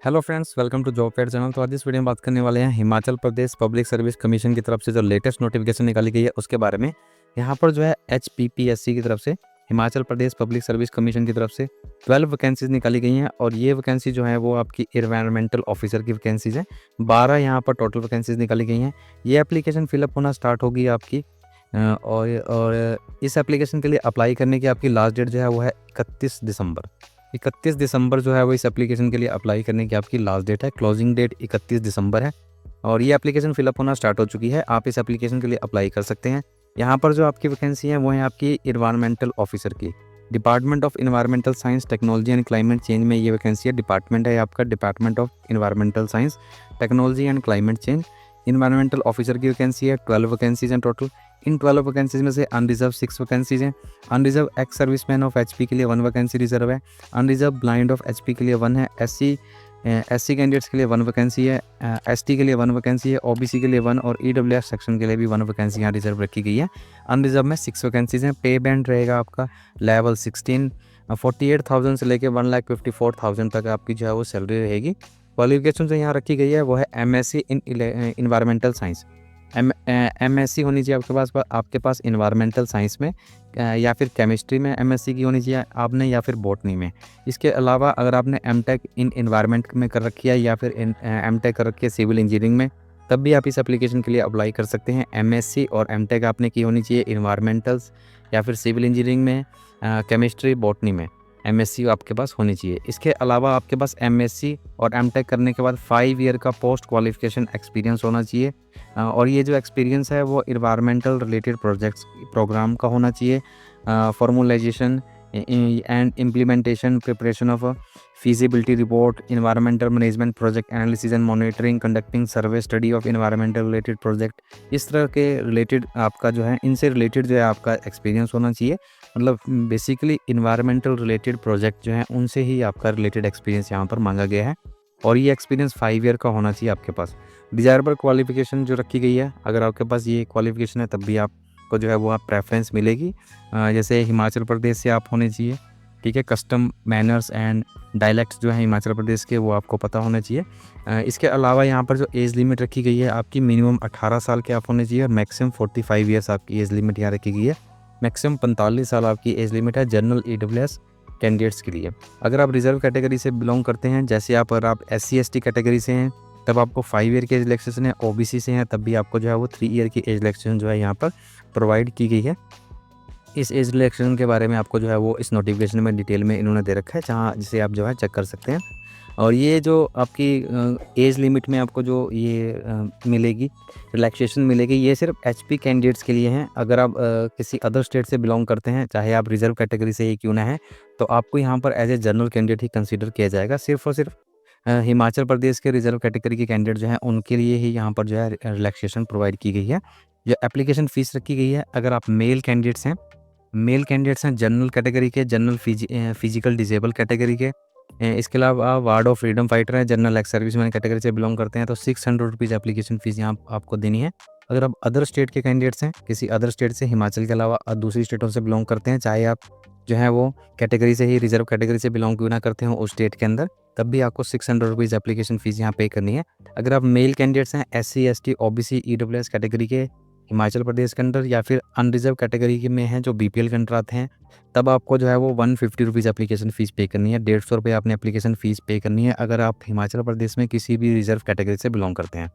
Hello friends, welcome to job fair channel. तो आज इस वीडियो में बात करने वाले हैं Himachal Pradesh public service commission की तरफ से जो लेटेस्ट नोटिफिकेशन निकाली गई है उसके बारे में। यहाँ पर जो है HPPSC की तरफ से, Himachal Pradesh public service commission की तरफ से 12 वैकेंसीज निकाली गई हैं और ये वैकेंसी जो है वो आपकी एनवायरमेंटल ऑफिसर की वैकेंसीज हैं। 12 यहाँ पर टोटल वैकेंसीज निकाली गई हैं। ये एप्लीकेशन फिलअप होना स्टार्ट होगी आपकी और इस एप्लीकेशन के लिए अप्लाई करने की आपकी लास्ट डेट जो है वो है 31 दिसंबर। 31 दिसंबर जो है वो इस एप्लीकेशन के लिए अप्लाई करने की आपकी लास्ट डेट है। क्लोजिंग डेट 31 दिसंबर है और ये एप्लीकेशन फिलअप होना स्टार्ट हो चुकी है। आप इस एप्लीकेशन के लिए अप्लाई कर सकते हैं। यहाँ पर जो आपकी वैकेंसी है वो है आपकी एनवायरमेंटल ऑफिसर की। Department of environmental science technology and climate change में ये वैकेंसी है। डिपार्टमेंट है आपका department of environmental science technology and climate change. Environmental officer की वैकेंसी है। 12 वैकेंसीज हैं टोटल। इन 12 वैकेंसीज में से अनरिजर्व 6 वैकेंसीज हैं। Unreserved ex serviceman of HP के लिए 1 वैकेंसी रिजर्व है। अनरिजर्व ब्लाइंड ऑफ HP के लिए 1 है। SC कैंडिडेट्स के लिए 1 वैकेंसी है। ST के लिए 1 वैकेंसी है। OBC के लिए 1 और EWS सेक्शन के लिए भी 1 वैकेंसी यहाँ रिजर्व रखी गई है। अनरिजर्व में 6 वैकेंसीज हैं। पे बैंड रहेगा आपका लेवल 16, 48,000 से लेकर 1,54,000 तक आपकी जो है वो सैलरी रहेगी। क्वालिफिकेशन जो यहाँ रखी गई है वो है MSc in environmental science. MSc होनी चाहिए आपके पास इन्वायरमेंटल साइंस में, या फिर केमिस्ट्री में MSc की होनी चाहिए आपने, या फिर बॉटनी में। इसके अलावा अगर आपने MTech इन इन्वायरमेंट में कर रखी है या फिर MTech कर रखी है सिविल इंजीनियरिंग में, तब भी आप इस एप्लीकेशन के लिए अप्लाई कर सकते हैं। MSc और MTech आपने की होनी चाहिए इन्वायरमेंटल्स या फिर सिविल इंजीनियरिंग में, केमिस्ट्री बॉटनी में MSc आपके पास होनी चाहिए। इसके अलावा आपके पास MSc और MTech करने के बाद 5 ईयर का पोस्ट क्वालिफिकेशन एक्सपीरियंस होना चाहिए और ये जो एक्सपीरियंस है वो इन्वायरमेंटल रिलेटेड प्रोजेक्ट्स प्रोग्राम का होना चाहिए। Formulisation and implementation, preparation of feasibility report, environmental management, project analysis and monitoring, conducting survey study of environmental related project, इस तरह के रिलेटेड आपका जो है, इनसे रिलेटेड जो है आपका एक्सपीरियंस होना चाहिए। मतलब बेसिकली इन्वायरमेंटल रिलेटेड प्रोजेक्ट जो हैं उनसे ही आपका रिलेटेड एक्सपीरियंस यहाँ पर मांगा गया है और ये एक्सपीरियंस 5 ईयर का होना चाहिए आपके पास। डिजायरेबल क्वालिफिकेशन जो रखी गई है, अगर आपके पास ये क्वालिफिकेशन है तब भी आपको जो है वो आप प्रेफरेंस मिलेगी। जैसे हिमाचल प्रदेश से आप होने चाहिए, ठीक है। कस्टम मैनर्स एंड डायलेक्ट्स जो है हिमाचल प्रदेश के वो आपको पता होने चाहिए। इसके अलावा यहाँ पर जो एज लिमिट रखी गई है आपकी मिनिमम 18 साल के आप होने चाहिए और मैक्सिमम 45 ईयर्स आपकी एज लिमिट यहाँ रखी गई है। मैक्सिमम 45 साल आपकी एज लिमिट है जनरल EWS कैंडिडेट्स के लिए। अगर आप रिजर्व कैटेगरी से बिलोंग करते हैं, जैसे अगर आप SC ST कैटेगरी से हैं तब आपको 5 ईयर की एज रिलैक्सेशन है। OBC से हैं तब भी आपको जो है वो 3 ईयर की एज रिलैक्सेशन जो है यहाँ पर प्रोवाइड की गई है। इस एज रिलैक्सेशन के बारे में आपको जो है वो इस नोटिफिकेशन में डिटेल में इन्होंने दे रखा है, जहाँ जिसे आप जो है चेक कर सकते हैं। और ये जो आपकी एज लिमिट में आपको जो ये मिलेगी, रिलैक्सेशन मिलेगी, ये सिर्फ HP कैंडिडेट्स के लिए हैं। अगर आप किसी अदर स्टेट से बिलोंग करते हैं, चाहे आप रिजर्व कैटेगरी से ही क्यों ना है, तो आपको यहाँ पर एज ए जनरल कैंडिडेट ही कंसीडर किया जाएगा। सिर्फ और सिर्फ हिमाचल प्रदेश के रिजर्व कैटेगरी के कैंडिडेट जो हैं उनके लिए ही यहाँ पर जो है रिलैक्सेशन प्रोवाइड की गई है। जो एप्लीकेशन फ़ीस रखी गई है, अगर आप मेल कैंडिडेट्स हैं जनरल कैटेगरी के, जनरल फिजिकल डिसेबल कैटेगरी के, इसके अलावा वार्ड ऑफ फ्रीडम फाइटर है, जनरल एक्स सर्विसमैन कैटेगरी से बिलोंग करते हैं, तो 600 रुपीज़ एप्लीकेशन फ़ीस यहाँ आपको देनी है। अगर आप अदर स्टेट के कैंडिडेट्स हैं, किसी अदर स्टेट से हिमाचल के अलावा दूसरी स्टेटों से बिलोंग करते हैं, चाहे आप जो है वो कैटेगरी से ही रिजर्व कैटेगरी से बिलोंग क्यों ना करते हो उस स्टेट के अंदर, तब भी आपको 600 रुपीज़ एप्लीकेशन फ़ीस यहाँ पे करनी है। अगर आप मेल कैंडिडेट्स हैं SC ST OBC EWS category के हिमाचल प्रदेश के अंदर, या फिर अनरिजर्व कैटेगरी के में हैं जो BPL के अंडर आते हैं, तब आपको जो है वो 150 रुपीज़ एप्लीकेशन फ़ीस पे करनी है। 150 रुपये आपने एप्लीकेशन फ़ीस पे करनी है अगर आप हिमाचल प्रदेश में किसी भी रिजर्व कैटेगरी से बिलोंग करते हैं।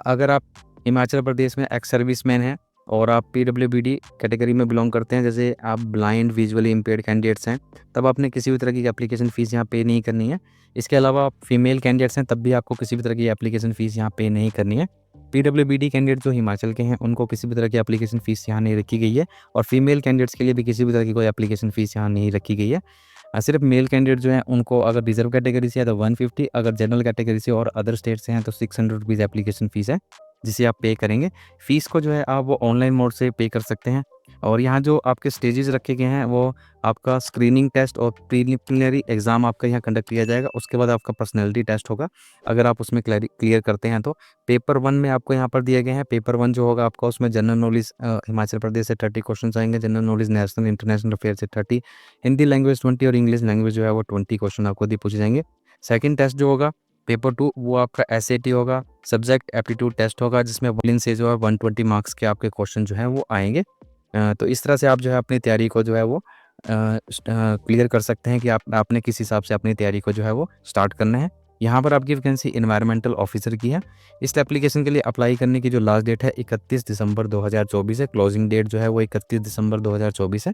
अगर आप हिमाचल प्रदेश में एक्स सर्विसमैन हैं और आप PWBD कैटेगरी में बिलोंग करते हैं, जैसे आप ब्लाइंड विजुअली इम्पेयर्ड कैंडिडेट्स हैं, तब आपने किसी भी तरह की एप्लीकेशन फ़ीस यहाँ पे नहीं करनी है। इसके अलावा आप फीमेल कैंडिडेट्स हैं तब भी आपको किसी भी तरह की एप्लीकेशन फ़ीस यहाँ पे नहीं करनी है। PWBD कैंडिडेट जो हिमाचल के हैं उनको किसी भी तरह की एप्लीकेशन फ़ीस यहाँ नहीं रखी गई है और फीमेल कैंडिडेट्स के लिए भी किसी भी तरह की कोई एप्लीकेशन फ़ीस यहाँ नहीं रखी गई है। सिर्फ मेल कैंडिडेट जो हैं उनको अगर रिजर्व कैटेगरी से है तो 150, अगर जनरल कैटेगरी से और अदर स्टेट से हैं तो 600 रुपीज़ एप्लीकेशन फ़ीस है जिसे आप पे करेंगे। फ़ीस को जो है आप वो ऑनलाइन मोड से पे कर सकते हैं। और यहाँ जो आपके स्टेजेस रखे गए हैं वो आपका स्क्रीनिंग टेस्ट और प्रीलिमिनरी एग्ज़ाम आपका यहाँ कंडक्ट किया जाएगा। उसके बाद आपका पर्सनैलिटी टेस्ट होगा। अगर आप उसमें क्लियर करते हैं तो पेपर 1 में आपको यहाँ पर दिए गए हैं। पेपर 1 जो होगा आपका, उसमें जनरल नॉलेज हिमाचल प्रदेश से 30 क्वेश्चन आएंगे, general knowledge national international affair से 30, हिंदी लैंग्वेज 20 और इंग्लिश लैंग्वेज जो है वो 20 क्वेश्चन आपको पूछे जाएंगे। सेकंड टेस्ट जो होगा पेपर 2 वो आपका एसएटी होगा, सब्जेक्ट एप्टीट्यूड टेस्ट होगा, जिसमें वॉल्यूम से जो है 120 मार्क्स के आपके क्वेश्चन जो हैं वो आएंगे। तो इस तरह से आप जो है अपनी तैयारी को जो है वो क्लियर कर सकते हैं कि आपने किस हिसाब से अपनी तैयारी को जो है वो स्टार्ट करना है। यहाँ पर आपकी वैकेंसी एनवायरमेंटल ऑफिसर की है। इस एप्लीकेशन के लिए अप्लाई करने की जो लास्ट डेट है 31 दिसंबर 2024 है। क्लोजिंग डेट जो है वो 31 दिसंबर 2024 है।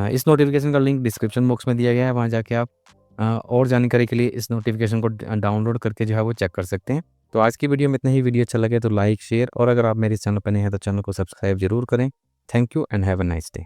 इस नोटिफिकेशन का लिंक डिस्क्रिप्शन बॉक्स में दिया गया है, वहाँ जाके आप और जानकारी के लिए इस नोटिफिकेशन को डाउनलोड करके जो है वो चेक कर सकते हैं। तो आज की वीडियो में इतना ही। वीडियो अच्छा लगे तो लाइक शेयर, और अगर आप मेरे चैनल पर नए हैं तो चैनल को सब्सक्राइब जरूर करें। Thank you and have a nice day.